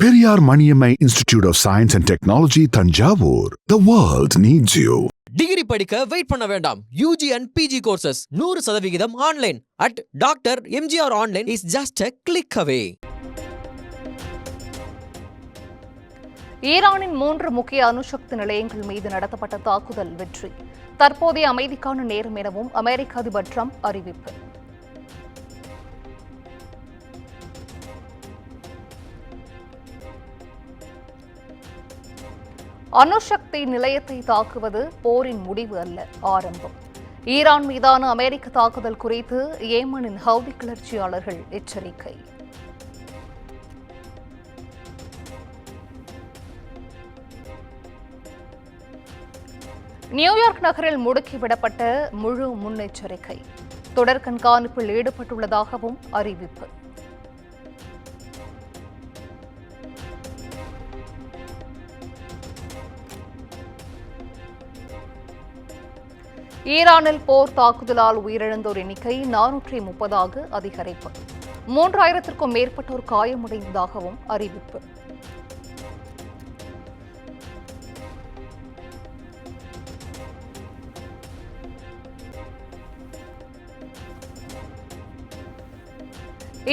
Periyar Maniammai Institute of Science and Technology, Thanjavur. The world needs you. Degree படிக்க wait பண்ண வேண்டாம். UG and PG courses 100% online at doctor MGR online is just a click away. ஈரானின் 3 முக்கிய அணுசக்தி நிலையங்கள் மீது நடத்தப்பட்ட தாக்குதல் வெற்றி. தற்போதைய அமைதிக்கான நேரம் எனவும் அமெரிக்க அதிபர் ட்ரம்ப் அறிவிப்பு. அணுசக்தி நிலையத்தை தாக்குவது போரின் முடிவு அல்ல, ஆரம்பம். ஈரான் மீதான அமெரிக்க தாக்குதல் குறித்து ஏமனின் ஹவுதி கிளர்ச்சியாளர்கள் எச்சரிக்கை. நியூயார்க் நகரில் முடுக்கிவிடப்பட்ட முழு முன்னெச்சரிக்கை. தொடர் கண்காணிப்பில் ஈடுபட்டுள்ளதாகவும் அறிவிப்பு. ஈரானில் போர் தாக்குதலால் உயிரிழந்தோர் எண்ணிக்கை 430 அதிகரிப்பு. 3000க்கும் மேற்பட்டோர் காயமடைந்ததாகவும் அறிவிப்பு.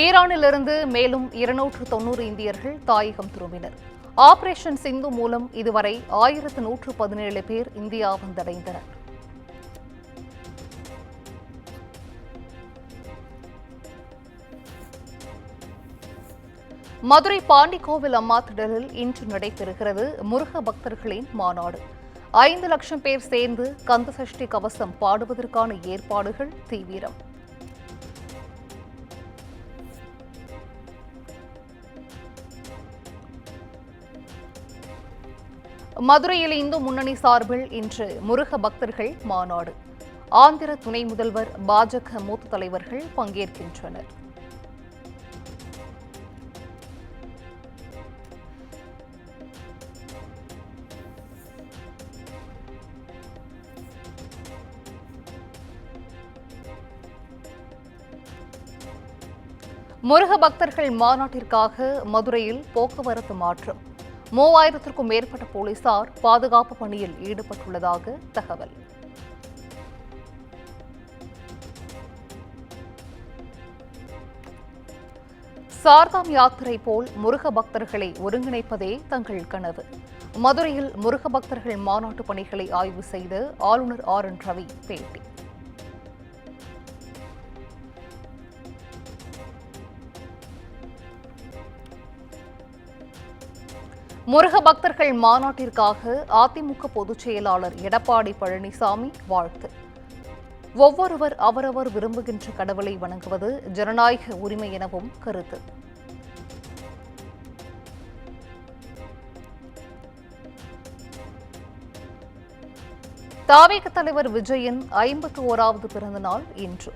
ஈரானிலிருந்து மேலும் 290 இந்தியர்கள் தாயகம் திரும்பினர். ஆபரேஷன் சிந்து மூலம் இதுவரை 1117 பேர் இந்தியா வந்தடைந்தனர். மதுரை பாண்டிக்கோவில் அம்மா திடலில் இன்று நடைபெறுகிறது முருக பக்தர்களின் மாநாடு. 5 லட்சம் பேர் சேர்ந்து கந்தசஷ்டி கவசம் பாடுவதற்கான ஏற்பாடுகள் தீவிரம். மதுரையில் இந்து முன்னணி சார்பில் இன்று முருக பக்தர்கள் மாநாடு. ஆந்திர துணை முதல்வர், பாஜக மூத்த தலைவர்கள் பங்கேற்கின்றனர். முருக பக்தர்கள் மாநாட்டிற்காக மதுரையில் போக்குவரத்து மாற்றம். 3000க்கும் மேற்பட்ட போலீசார் பாதுகாப்பு பணியில் ஈடுபட்டுள்ளதாக தகவல். சார்தாம் யாத்திரை போல் முருக பக்தர்களை ஒருங்கிணைப்பதே தங்கள் கனவு. மதுரையில் முருக பக்தர்கள் மாநாட்டு பணிகளை ஆய்வு செய்த ஆளுநர் RN ரவி பேட்டி. முருக பக்தர்கள் மாநாட்டிற்காக அதிமுக பொதுச் செயலாளர் எடப்பாடி பழனிசாமி வாழ்த்து. ஒவ்வொருவர் அவரவர் விரும்புகின்ற கடவுளை வணங்குவது ஜனநாயக உரிமை எனவும் கருத்து. தாவேக தலைவர் விஜயின் 51வது பிறந்த நாள் இன்று.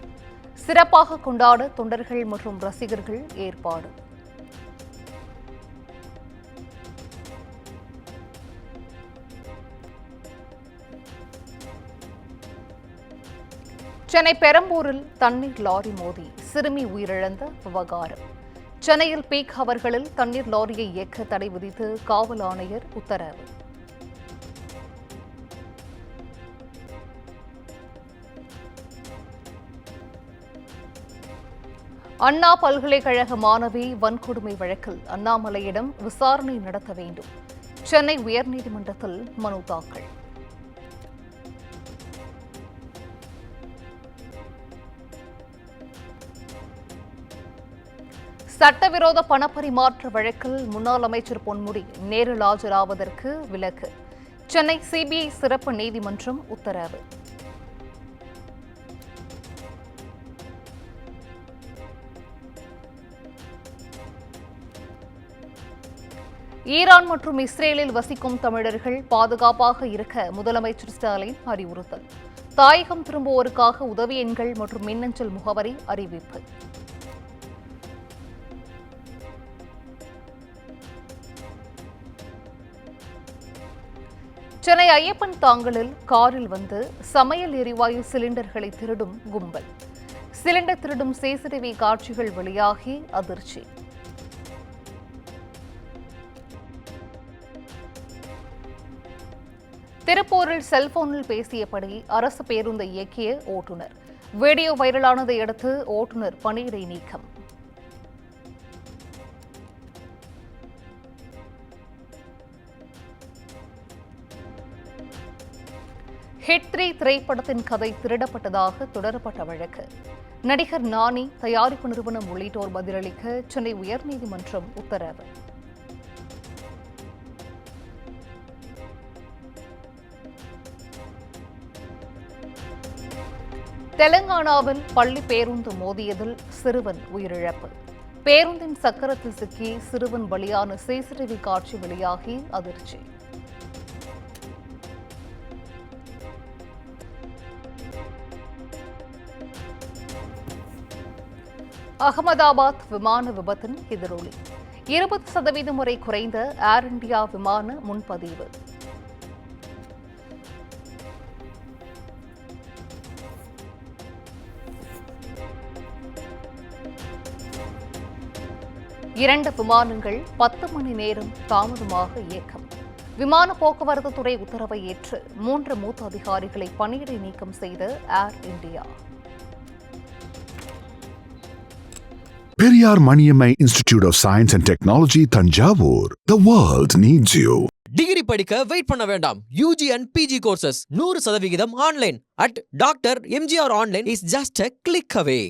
சிறப்பாக கொண்டாட தொண்டர்கள் மற்றும் ரசிகர்கள் ஏற்பாடு. சென்னை பெரம்பூரில் தண்ணீர் லாரி மோதி சிறுமி உயிரிழந்த விவகாரம். சென்னையில் பீக் ஹவர்களில் தண்ணீர் லாரியை இயக்க தடை விதித்து காவல் ஆணையர் உத்தரவு. அண்ணா பல்கலைக்கழக மாணவி வன்கொடுமை வழக்கில் அண்ணாமலையிடம் விசாரணை நடத்த வேண்டும். சென்னை உயர்நீதிமன்றத்தில் மனு தாக்கல். சட்டவிரோத பணப்பரிமாற்ற வழக்கில் முன்னாள் அமைச்சர் பொன்முடி நேரில் ஆஜராவதற்கு விலக்கு. சென்னை CBI சிறப்பு நீதிமன்றம் உத்தரவு. ஈரான் மற்றும் இஸ்ரேலில் வசிக்கும் தமிழர்கள் பாதுகாப்பாக இருக்க முதலமைச்சர் ஸ்டாலின் அறிவுறுத்தல். தாயகம் திரும்புவோருக்காக உதவி எண்கள் மற்றும் மின்னஞ்சல் முகவரி அறிவிப்பு. சென்னை ஐயப்பன் தாங்கலில் காரில் வந்து சமையல் எரிவாயு சிலிண்டர்களை திருடும் கும்பல். சிலிண்டர் திருடும் CCTV காட்சிகள் வெளியாகி அதிர்ச்சி. திருப்பூரில் செல்போனில் பேசியபடி அரசு பேருந்தை இயக்கிய ஓட்டுநர். வீடியோ வைரலானதை அடுத்து ஓட்டுநர் பணியிடை நீக்கம். ஹிட் 3 திரைப்படத்தின் கதை திருடப்பட்டதாக தொடரப்பட்ட வழக்கு. நடிகர் நானி, தயாரிப்பு நிறுவனம் உள்ளிட்டோர் பதிலளிக்க சென்னை உயர்நீதிமன்றம் உத்தரவு. தெலங்கானாவில் பள்ளி பேருந்து மோதியதில் சிறுவன் உயிரிழப்பு. பேருந்தின் சக்கரத்தில் சிக்கி சிறுவன் பலியான சிசிடிவி காட்சி வெளியாகி அதிர்ச்சி. அகமதாபாத் விமான விபத்தின் எதிரொலி. 20% வரை குறைந்த ஏர் இந்தியா விமான முன்பதிவு. இரண்டு விமானங்கள் 10 மணி நேரம் தாமதமாக இயக்கம். விமான போக்குவரத்து துறை உத்தரவை ஏற்று 3 மூத்த அதிகாரிகளை பணியிடை நீக்கம் செய்த ஏர் India. Periyar Maniammai Institute of Science and Technology, Thanjavur. The world needs you. Degree படிக்க வெயிட் பண்ண வேண்டாம். UG and PG courses 100% online at doctor MGR online is just a click away.